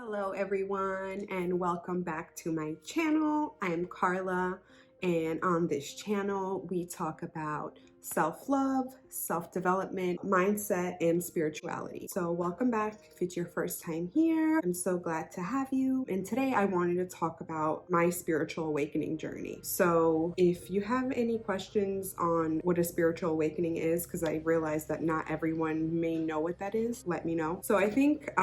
Hello everyone and welcome back to my channel. I'm Carla, and on this channel we talk about self-love, self-development, mindset, and spirituality. So welcome back if it's your first time here. I'm so glad to have you. And today I wanted to talk about my spiritual awakening journey. So if you have any questions on what a spiritual awakening is, because I realize that not everyone may know what that is, let me know. So I think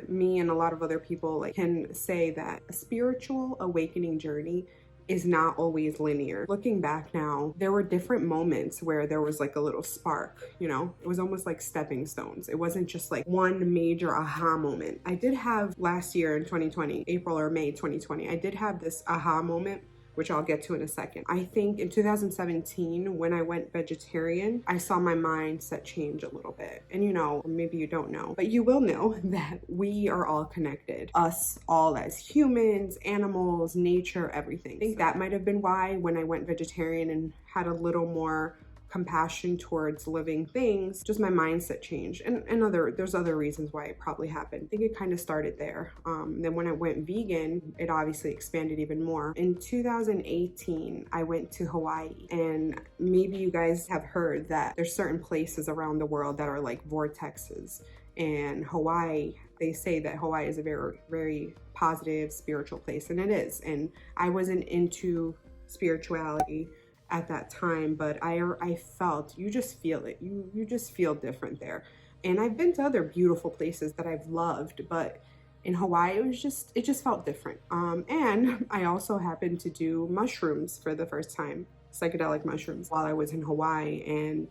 me and a lot of other people can say that a spiritual awakening journey is not always linear. Looking back now, there were different moments where there was like a little spark, you know? It was almost like stepping stones. It wasn't just like one major aha moment. I did have last year in 2020, April or May 2020, I did have this aha moment, which I'll get to in a second. I think in 2017, when I went vegetarian, I saw my mindset change a little bit. And you know, maybe you don't know, but you will know that we are all connected. Us all as humans, animals, nature, everything. I think that might have been why when I went vegetarian and had a little more compassion towards living things, just my mindset changed. And there's other reasons why it probably happened. I think it kind of started there. Then when I went vegan, it obviously expanded even more. In 2018, I went to Hawaii, and maybe you guys have heard that there's certain places around the world that are like vortexes. And Hawaii, they say that Hawaii is a very, very positive spiritual place, and it is. And I wasn't into spirituality at that time, but I felt, you just feel it. You just feel different there. And I've been to other beautiful places that I've loved, but in Hawaii, it just felt different. And I also happened to do mushrooms for the first time, psychedelic mushrooms, while I was in Hawaii. And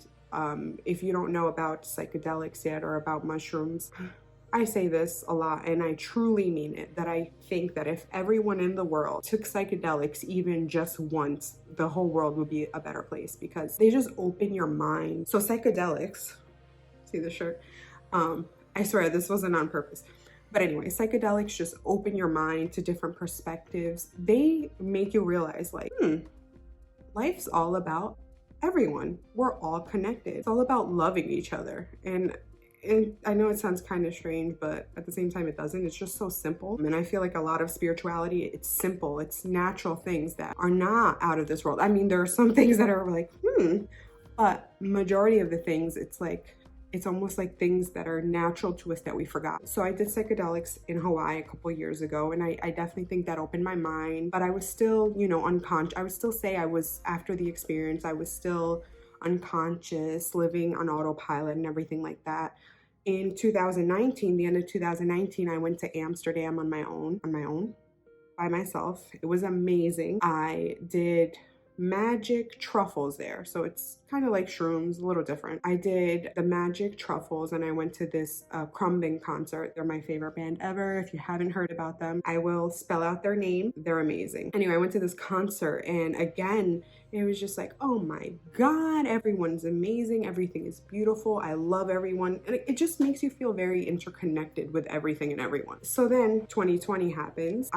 if you don't know about psychedelics yet or about mushrooms, I say this a lot, and I truly mean it, that I think that if everyone in the world took psychedelics even just once, the whole world would be a better place, because they just open your mind. So psychedelics, see the shirt? I swear this wasn't on purpose. But anyway, psychedelics just open your mind to different perspectives. They make you realize life's all about everyone. We're all connected. It's all about loving each other. And I know it sounds kind of strange, but at the same time it doesn't. It's just so simple. And I feel like a lot of spirituality, it's simple, it's natural things that are not out of this world. I mean, there are some things that are like, but majority of the things, it's almost like things that are natural to us that we forgot. So I did psychedelics in Hawaii a couple years ago, and I definitely think that opened my mind, but I was still, you know, unconscious. I would still say after the experience, I was still unconscious, living on autopilot and everything like that. In 2019, the end of 2019, I went to Amsterdam on my own, by myself. It was amazing. I did magic truffles there. So it's kind of like shrooms, a little different. I did the magic truffles, and I went to this Crumbin concert. They're my favorite band ever. If you haven't heard about them, I will spell out their name. They're amazing. Anyway, I went to this concert, and again, it was just like, oh my God, everyone's amazing. Everything is beautiful. I love everyone. And it just makes you feel very interconnected with everything and everyone. So then 2020 happens.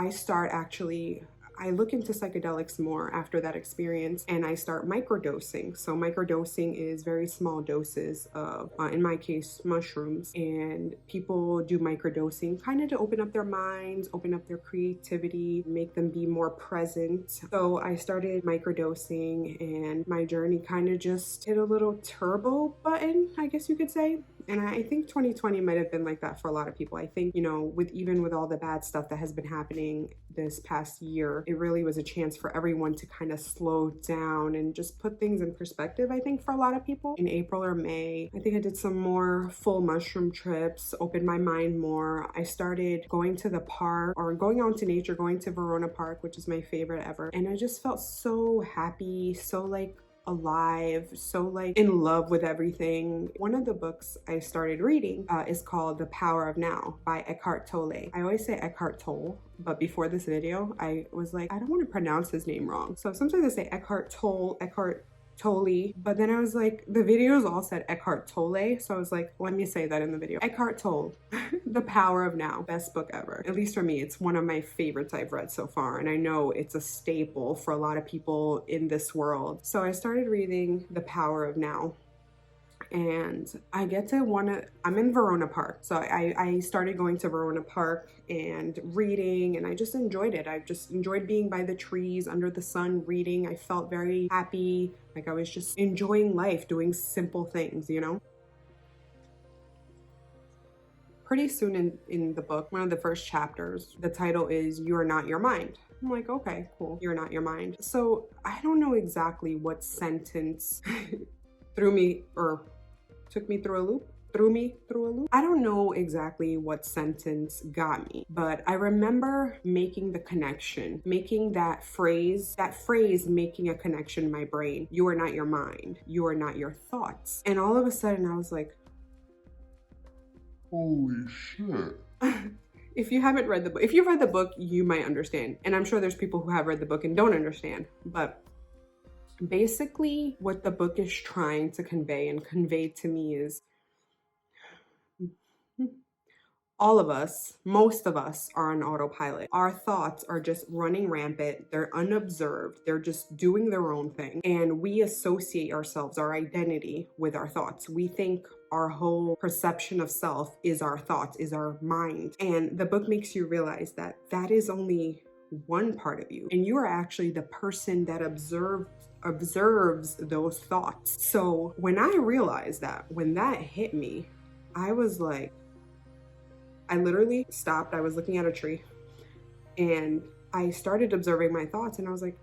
I look into psychedelics more after that experience, and I start microdosing. So microdosing is very small doses of, in my case, mushrooms. And people do microdosing kind of to open up their minds, open up their creativity, make them be more present. So I started microdosing, and my journey kind of just hit a little turbo button, I guess you could say. And I think 2020 might have been like that for a lot of people. I think, you know, even with all the bad stuff that has been happening this past year, it really was a chance for everyone to kind of slow down and just put things in perspective, I think, for a lot of people. In April or May, I think I did some more full mushroom trips, opened my mind more. I started going to the park, or going out into nature, going to Verona Park, which is my favorite ever. And I just felt so happy, so like alive, so like in love with everything. One of the books I started reading is called The Power of Now by Eckhart Tolle. I always say Eckhart Tolle, but before this video, I was like, I don't want to pronounce his name wrong. So sometimes I say Eckhart Tolle, Eckhart Tolle, but then I was like, the videos all said Eckhart Tolle, so I was like, let me say that in the video. Eckhart Tolle, The Power of Now, best book ever. At least for me, it's one of my favorites I've read so far, and I know it's a staple for a lot of people in this world. So I started reading The Power of Now, and I get to I'm in Verona Park. So I started going to Verona Park and reading, and I just enjoyed it. I just enjoyed being by the trees under the sun reading. I felt very happy, like I was just enjoying life, doing simple things, you know? Pretty soon in the book, one of the first chapters, the title is "You Are Not Your Mind." I'm like, okay, cool. You're not your mind. So I don't know exactly what sentence threw me or took me through a loop. Threw me through a loop. I don't know exactly what sentence got me, but I remember making the connection, making that phrase making a connection in my brain. You are not your mind. You are not your thoughts. And all of a sudden I was like, holy shit. If you haven't read the book, if you've read the book, you might understand. And I'm sure there's people who have read the book and don't understand. But basically, what the book is trying to convey and convey to me is all of us, most of us are on autopilot. Our thoughts are just running rampant. They're unobserved. They're just doing their own thing. And we associate ourselves, our identity, with our thoughts. We think our whole perception of self is our thoughts, is our mind. And the book makes you realize that that is only one part of you. And you are actually the person that observes those thoughts. So when I realized that, when that hit me, I was like, I literally stopped. I was looking at a tree and I started observing my thoughts, and I was like,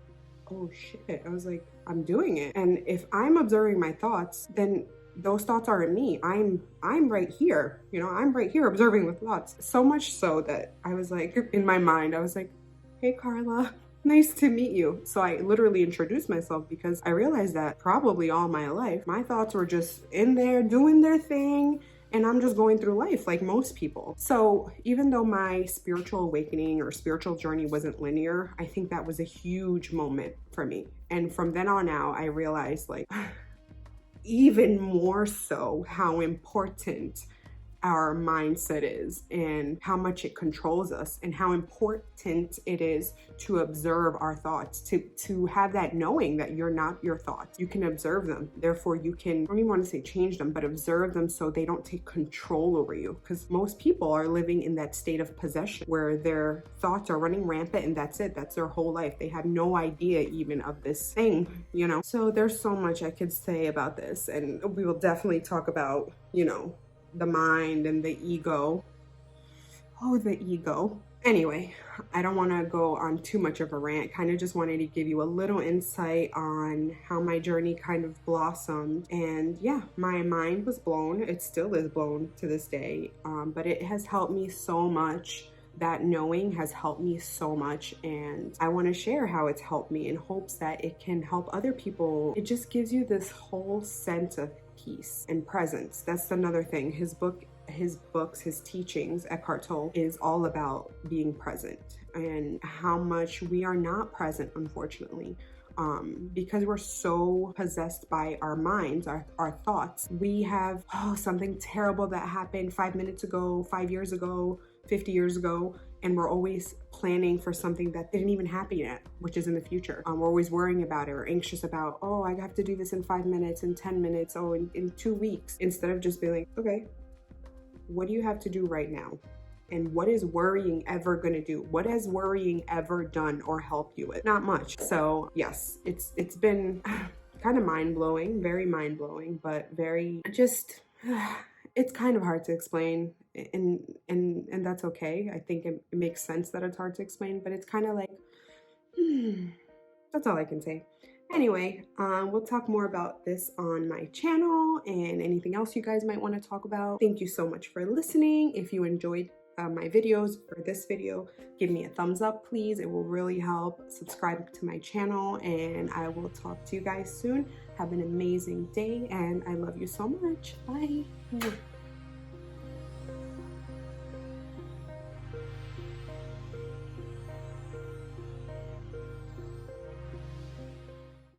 oh shit. I was like, I'm doing it. And if I'm observing my thoughts, then those thoughts aren't me. I'm right here. You know, I'm right here observing the thoughts. So much so that I was like, in my mind, I was like, hey Carla, nice to meet you. So I literally introduced myself because I realized that probably all my life, my thoughts were just in there doing their thing. And I'm just going through life like most people. So even though my spiritual awakening or spiritual journey wasn't linear, I think that was a huge moment for me. And from then on out, I realized like even more so how important our mindset is and how much it controls us, and how important it is to observe our thoughts, to have that knowing that you're not your thoughts. You can observe them. Therefore you can, I don't even want to say change them, but observe them so they don't take control over you. Because most people are living in that state of possession where their thoughts are running rampant and that's it. That's their whole life. They have no idea even of this thing, you know? So there's so much I could say about this, and we will definitely talk about, you know, the mind and the ego. Oh, the ego. Anyway, I don't want to go on too much of a rant. Kind of just wanted to give you a little insight on how my journey kind of blossomed. And yeah, my mind was blown. It still is blown to this day. But it has helped me so much. That knowing has helped me so much, and I want to share how it's helped me in hopes that it can help other people. It just gives you this whole sense of peace and presence. That's another thing. His books, his teachings, Eckhart Tolle, is all about being present and how much we are not present, unfortunately. Because we're so possessed by our minds, our thoughts. We have something terrible that happened 5 minutes ago, 5 years ago, 50 years ago, and we're always planning for something that didn't even happen yet, which is in the future. We're always worrying about it or anxious about, oh, I have to do this in 5 minutes, in 10 minutes, oh, in 2 weeks, instead of just being like, okay, what do you have to do right now? And what is worrying ever going to do? What has worrying ever done or helped you with? Not much. So yes, it's been kind of mind-blowing, very mind-blowing, but very just, it's kind of hard to explain, and that's okay. I think it makes sense that it's hard to explain, but it's kind of like, that's all I can say. Anyway, we'll talk more about this on my channel and anything else you guys might want to talk about. Thank you so much for listening. If you enjoyed my videos or this video, give me a thumbs up, please. It will really help. Subscribe to my channel, and I will talk to you guys soon. Have an amazing day, and I love you so much. Bye.